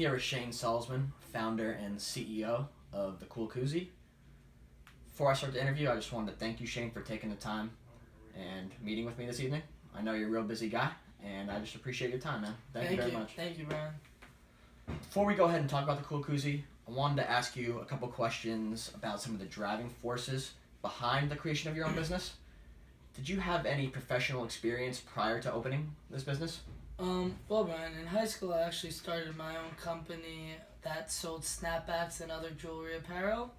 here with Shane Salzman, founder and CEO of the Kool Koozie. Before I start the interview, I just wanted to thank you, Shane, for taking the time and meeting with me this evening. I know you're a real busy guy, and I just appreciate your time, man. Thank you very much. Thank you, Brian. Before we go ahead and talk about the Kool Koozie, I wanted to ask you a couple questions about some of the driving forces behind the creation of your own business. Did you have any professional experience prior to opening this business? Well, Brian, in high school, I actually started my own company that sold snapbacks and other jewelry apparel.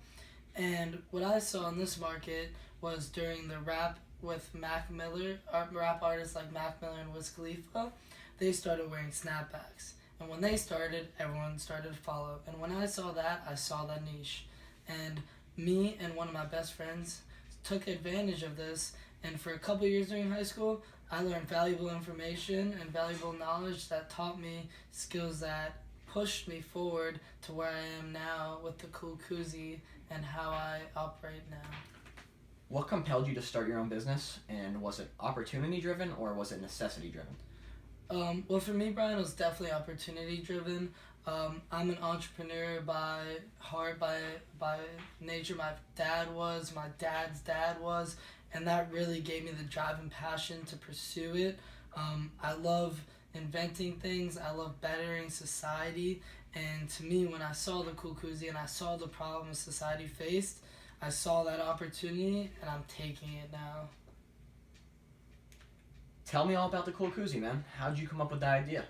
And what I saw in this market was during the rap with Mac Miller, rap artists like Mac Miller and Wiz Khalifa, they started wearing snapbacks. And when they started, everyone started to follow. And when I saw that niche. And me and one of my best friends took advantage of this. And for a couple years during high school, I learned valuable information and valuable knowledge that taught me skills that pushed me forward to where I am now with the Kool Koozie and how I operate now. What compelled you to start your own business, and was it opportunity driven or was it necessity driven? Well, for me, Brian, it was definitely opportunity driven. I'm an entrepreneur by heart, by nature. My dad's dad was, and that really gave me the drive and passion to pursue it. I love inventing things. I love bettering society. And to me, when I saw the Kool Koozie and I saw the problems society faced, I saw that opportunity, and I'm taking it now. Tell me all about the Kool Koozie, man. How'd you come up with that idea?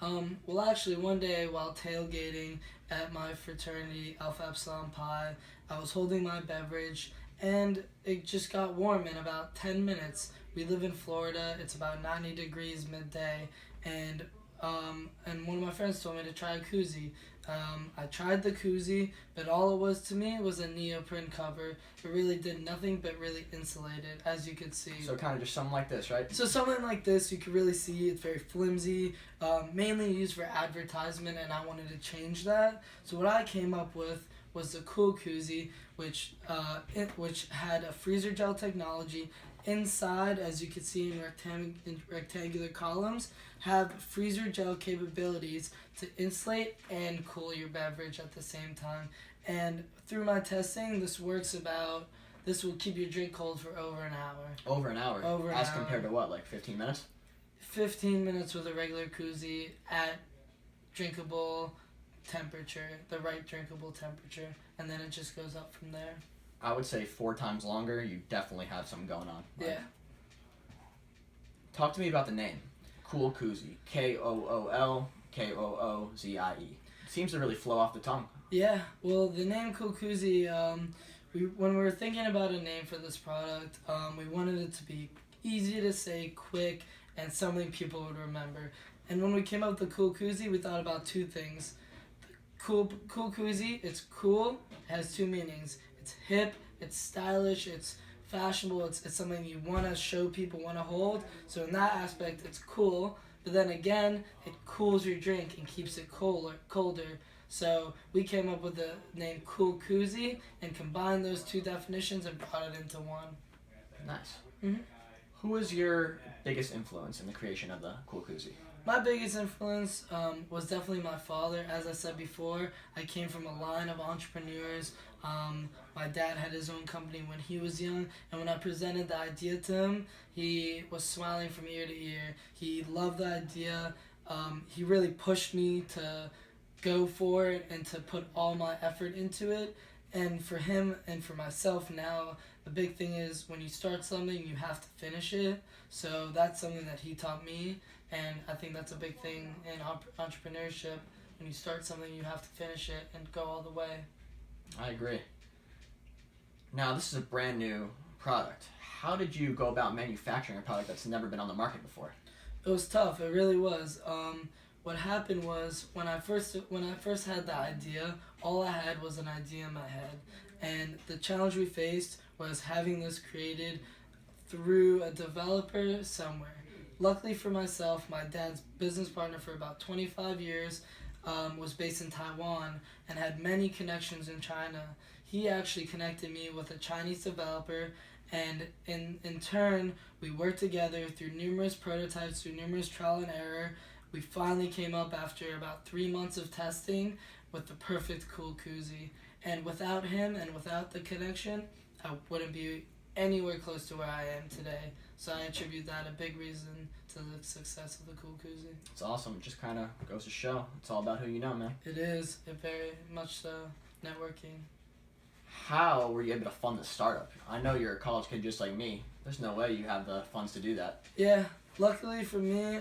Well, actually, one day while tailgating at my fraternity, Alpha Epsilon Pi, I was holding my beverage, and it just got warm in about 10 minutes. We live in Florida. It's about 90 degrees midday, and one of my friends told me to try a koozie. I tried the koozie, but all it was to me was a neoprene cover. It really did nothing but really insulated, as you could see. So kind of just something like this, right? So something like this, you can really see it's very flimsy, mainly used for advertisement, and I wanted to change that. So what I came up with was the Kool Koozie, which had a freezer gel technology. Inside, as you can see in rectangular columns, have freezer gel capabilities to insulate and cool your beverage at the same time. And through my testing, this will keep your drink cold for over an hour. Over an hour? As compared to what, like 15 minutes? 15 minutes with a regular koozie at drinkable temperature, the right drinkable temperature, and then it just goes up from there. I would say 4 times longer. You definitely have something going on. Right? Yeah. Talk to me about the name. Kool Koozie. Koolkoozie. Seems to really flow off the tongue. Yeah. Well, the name Kool Koozie, when we were thinking about a name for this product, we wanted it to be easy to say, quick, and something people would remember. And when we came up with the Kool Koozie, we thought about 2 things. Kool Koozie, it's cool, has 2 meanings. It's hip, it's stylish, it's fashionable, it's something you want to show people, want to hold. So in that aspect, it's cool. But then again, it cools your drink and keeps it colder. So we came up with the name Kool Koozie and combined those 2 definitions and brought it into one. Nice. Mm-hmm. Who was your biggest influence in the creation of the Kool Koozie? My biggest influence was definitely my father. As I said before, I came from a line of entrepreneurs. My dad had his own company when he was young, and when I presented the idea to him, he was smiling from ear to ear. He loved the idea. He really pushed me to go for it and to put all my effort into it. And for him and for myself now, the big thing is when you start something, you have to finish it. So that's something that he taught me, and I think that's a big thing in entrepreneurship. When you start something, you have to finish it and go all the way. I agree. Now, this is a brand new product. How did you go about manufacturing a product that's never been on the market before? It was tough. It really was. What happened was when I first had the idea, all I had was an idea in my head, and the challenge we faced was having this created through a developer somewhere. Luckily for myself, my dad's business partner for about 25 years was based in Taiwan and had many connections in China. He actually connected me with a Chinese developer, and in turn, we worked together through numerous prototypes, through numerous trial and error. we finally came up after about 3 months of testing with the perfect Kool Koozie. And without him and without the connection, I wouldn't be anywhere close to where I am today. So I attribute that a big reason to the success of the Kool Koozie. It's awesome. It just kind of goes to show. It's all about who you know, man. It is. It very much so. Networking. How were you able to fund the startup? I know you're a college kid just like me. There's no way you have the funds to do that. Yeah. Luckily for me,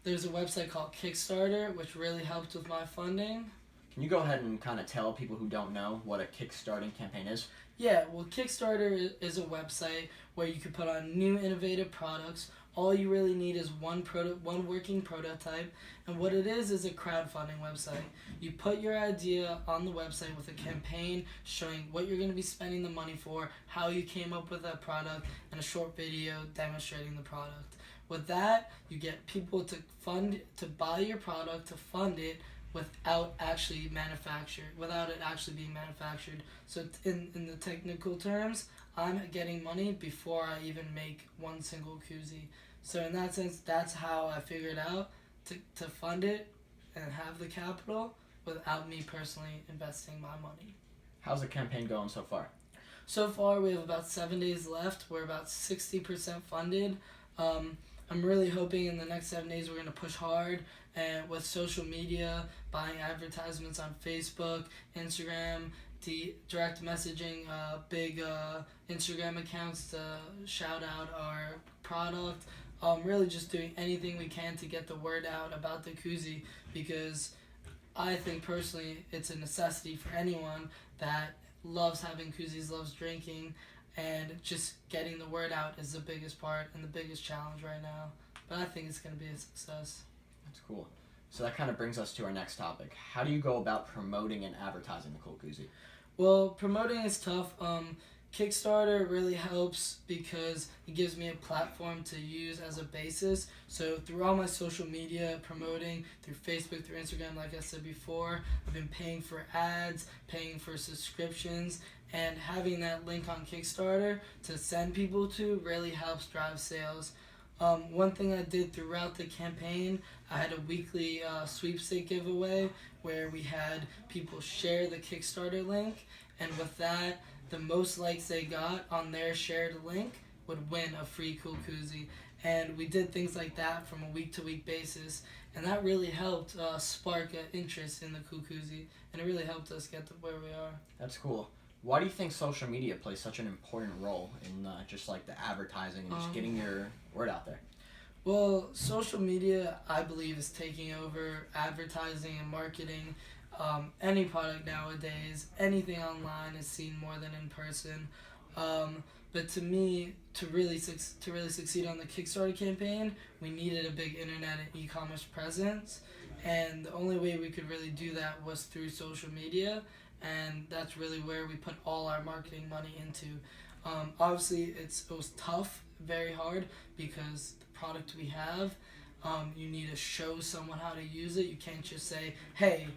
there's a website called Kickstarter, which really helped with my funding. Can you go ahead and kind of tell people who don't know what a kickstarting campaign is? Yeah, well, Kickstarter is a website where you can put on new innovative products. All you really need is one working prototype, and what it is a crowdfunding website. You put your idea on the website with a campaign showing what you're going to be spending the money for, how you came up with that product, and a short video demonstrating the product. With that, you get people to buy your product, to fund it, without it actually being manufactured. So in the technical terms, I'm getting money before I even make one single Koozie. So in that sense, that's how I figured out to fund it and have the capital without me personally investing my money. How's the campaign going so far? So far, we have about 7 days left. We're about 60% funded. I'm really hoping in the next 7 days we're going to push hard and with social media, buying advertisements on Facebook, Instagram, direct messaging big Instagram accounts to shout out our product. Really just doing anything we can to get the word out about the Koozie, because I think personally it's a necessity for anyone that loves having Koozies, loves drinking, and just getting the word out is the biggest part and the biggest challenge right now. But I think it's going to be a success. That's cool. So that kind of brings us to our next topic. How do you go about promoting and advertising the Kool Koozie? Well, promoting is tough. Kickstarter really helps because it gives me a platform to use as a basis. So through all my social media promoting, through Facebook, through Instagram, like I said before, I've been paying for ads, paying for subscriptions, and having that link on Kickstarter to send people to really helps drive sales. One thing I did throughout the campaign, I had a weekly sweepstake giveaway where we had people share the Kickstarter link, and with that, the most likes they got on their shared link would win a free Kool Koozie. And we did things like that from a week-to-week basis, and that really helped spark an interest in the Kool Koozie, and it really helped us get to where we are. That's cool. Why do you think social media plays such an important role in just like the advertising and just getting your word out there? Well, social media, I believe, is taking over advertising and marketing. Any product nowadays, anything online is seen more than in person. But to me, to really succeed on the Kickstarter campaign, we needed a big internet and e-commerce presence, and the only way we could really do that was through social media, and that's really where we put all our marketing money into. Obviously, it was tough, very hard, because the product we have, you need to show someone how to use it. You can't just say, hey,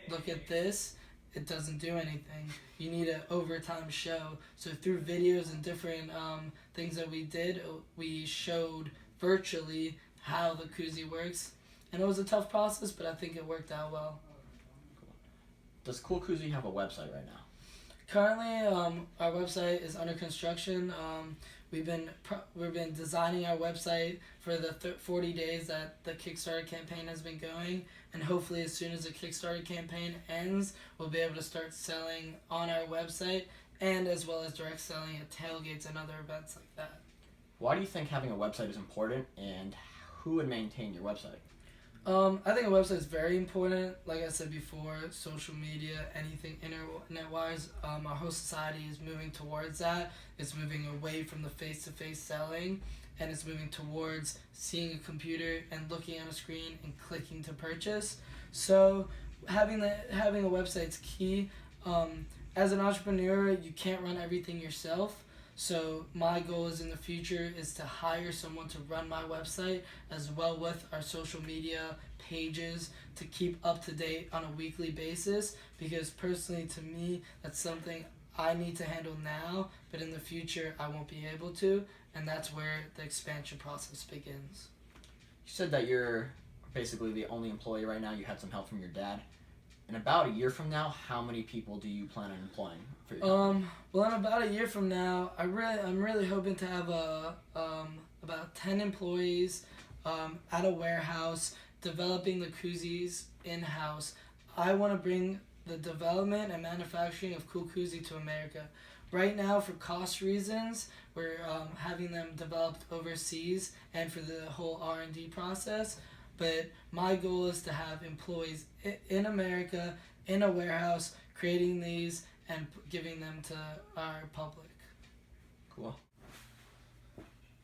look at this. It doesn't do anything. You need an overtime show. So through videos and different things that we did, we showed virtually how the Koozie works. And it was a tough process, but I think it worked out well. Cool. Does Kool Koozie have a website right now? Currently, our website is under construction. We've been designing our website for the 40 days that the Kickstarter campaign has been going, and hopefully as soon as the Kickstarter campaign ends, we'll be able to start selling on our website, and as well as direct selling at tailgates and other events like that. Why do you think having a website is important, and who would maintain your website? I think a website is very important. Like I said before, social media, anything internet-wise, our whole society is moving towards that. It's moving away from the face-to-face selling, and it's moving towards seeing a computer and looking at a screen and clicking to purchase. So having a website is key. As an entrepreneur, you can't run everything yourself. So my goal is in the future is to hire someone to run my website as well with our social media pages to keep up to date on a weekly basis, because personally to me that's something I need to handle now, but in the future I won't be able to, and that's where the expansion process begins. You said that you're basically the only employee right now. You had some help from your dad. In about a year from now, how many people do you plan on employing for your company? Well, in about a year from now, I'm really hoping to have about 10 employees at a warehouse developing the koozies in house. I want to bring the development and manufacturing of Koozie to America. Right now, for cost reasons, we're having them developed overseas and for the whole R&D process. But my goal is to have employees in America, in a warehouse, creating these and giving them to our public. Cool.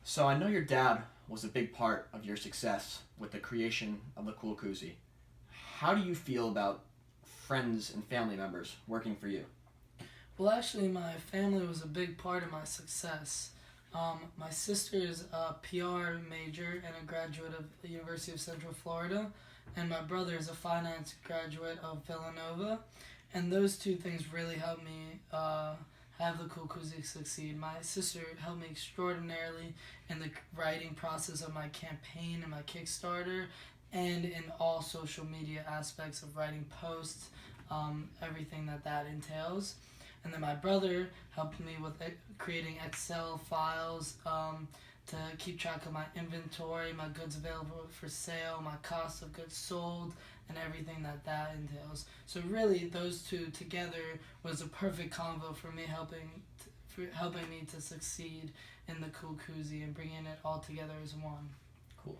So I know your dad was a big part of your success with the creation of the Kool Koozie. How do you feel about friends and family members working for you? Well, actually, my family was a big part of my success. My sister is a PR major and a graduate of the University of Central Florida, and my brother is a finance graduate of Villanova. And those two things really helped me have the Kool Koozie succeed. My sister helped me extraordinarily in the writing process of my campaign and my Kickstarter, and in all social media aspects of writing posts, everything that entails. And then my brother helped me with creating Excel files to keep track of my inventory, my goods available for sale, my cost of goods sold, and everything that entails. So really, those two together was a perfect combo for me, helping me to succeed in the Kool Koozie and bringing it all together as one. Cool.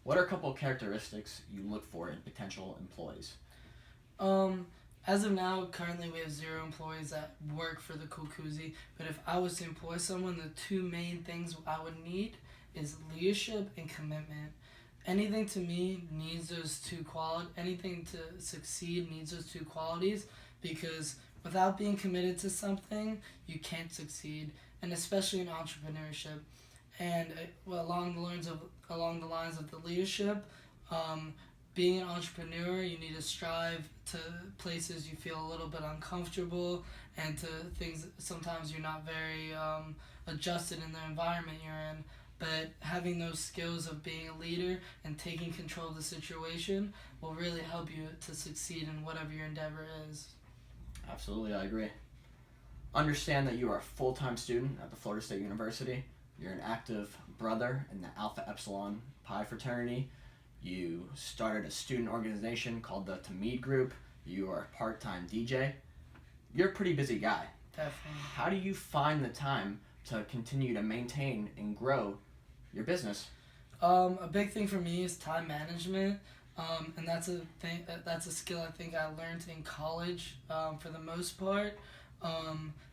What are a couple of characteristics you look for in potential employees? As of now, currently we have 0 employees that work for the Kool Koozie. But if I was to employ someone, the 2 main things I would need is leadership and commitment. Anything to me needs those 2 qualities. Anything to succeed needs those 2 qualities, because without being committed to something, you can't succeed, and especially in entrepreneurship. And along the lines of the leadership, being an entrepreneur, you need to strive to places you feel a little bit uncomfortable, and to things sometimes you're not very adjusted in the environment you're in. But having those skills of being a leader and taking control of the situation will really help you to succeed in whatever your endeavor is. Absolutely, I agree. Understand that you are a full-time student at the Florida State University. You're an active brother in the Alpha Epsilon Pi fraternity. You started a student organization called the Tamid Group. You are a part-time DJ. You're a pretty busy guy. Definitely. How do you find the time to continue to maintain and grow your business? A big thing for me is time management, and that's a skill I think I learned in college for the most part.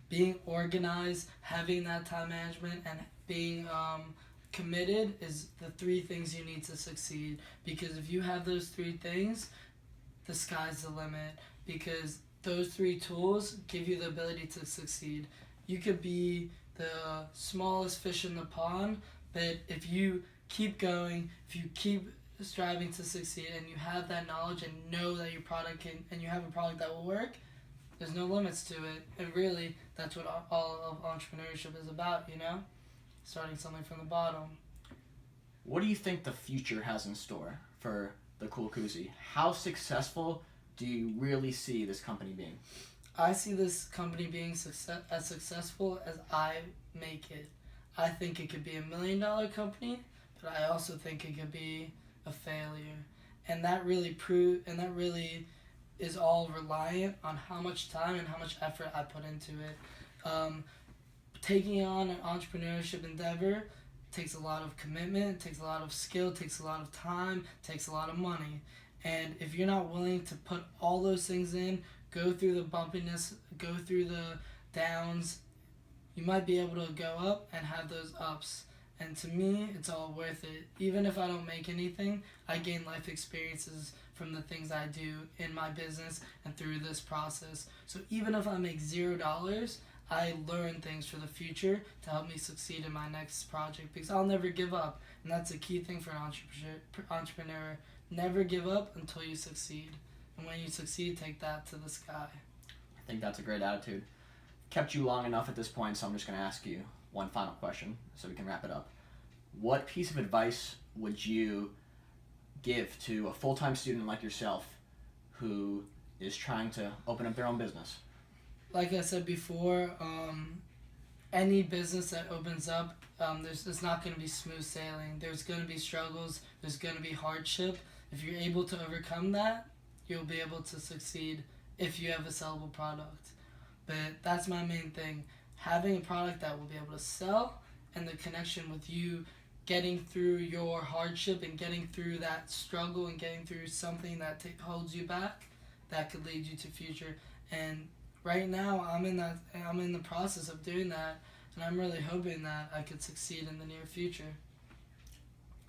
Being organized, having that time management, and being committed is the 3 things you need to succeed. Because if you have those 3 things, the sky's the limit. Because those 3 tools give you the ability to succeed. You could be the smallest fish in the pond, but if you keep going, if you keep striving to succeed, and you have that knowledge and know that your product can, and you have a product that will work, there's no limits to it. And really, that's what all of entrepreneurship is about, starting something from the bottom. What do you think the future has in store for the Kool Koozie? How successful do you really see this company being? I see this company being as successful as I make it. I think it could be $1 million company, but I also think it could be a failure. And that really is all reliant on how much time and how much effort I put into it. Taking on an entrepreneurship endeavor takes a lot of commitment, takes a lot of skill, takes a lot of time, takes a lot of money. And if you're not willing to put all those things in, go through the bumpiness, go through the downs, you might be able to go up and have those ups. And to me, it's all worth it. Even if I don't make anything, I gain life experiences from the things I do in my business and through this process. So even if I make $0, I learn things for the future to help me succeed in my next project, because I'll never give up. And that's a key thing for an entrepreneur. Never give up until you succeed. And when you succeed, take that to the sky. I think that's a great attitude. Kept you long enough at this point, so I'm just going to ask you one final question so we can wrap it up. What piece of advice would you give to a full-time student like yourself who is trying to open up their own business? Like I said before, any business that opens up, it's not going to be smooth sailing. There's going to be struggles. There's going to be hardship. If you're able to overcome that, you'll be able to succeed if you have a sellable product. But that's my main thing. Having a product that will be able to sell, and the connection with you getting through your hardship and getting through that struggle and getting through something that holds you back, that could lead you to future. And right now I'm in the process of doing that, and I'm really hoping that I could succeed in the near future.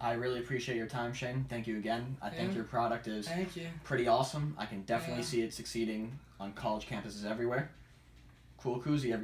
I really appreciate your time, Shane. Thank you again. I think your product is Thank you. pretty awesome. I can definitely see it succeeding on college campuses everywhere. Cool Koozie,